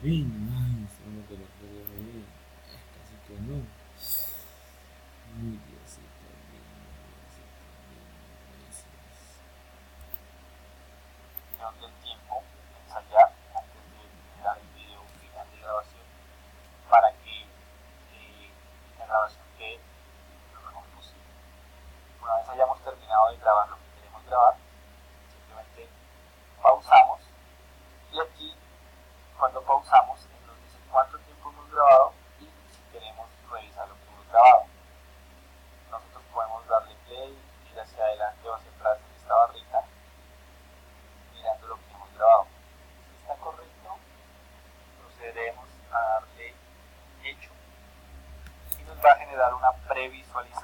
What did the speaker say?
Ay, estamos de la feria ahí. Casi que no. Ay, Diosito lindo, Diosito lindo, gracias. Gestión del tiempo, ensayar antes de generar el video final de grabación para que la grabación quede lo mejor posible. Una vez hayamos terminado de grabar lo que queremos grabar, simplemente pausamos y aquí cuando pausamos nos dice cuánto tiempo hemos grabado y si queremos revisar lo que hemos grabado. Nosotros podemos darle play, ir hacia adelante o hacia atrás en esta barrita mirando lo que hemos grabado. Si está correcto, procederemos a darle hecho y nos va a generar una previsualización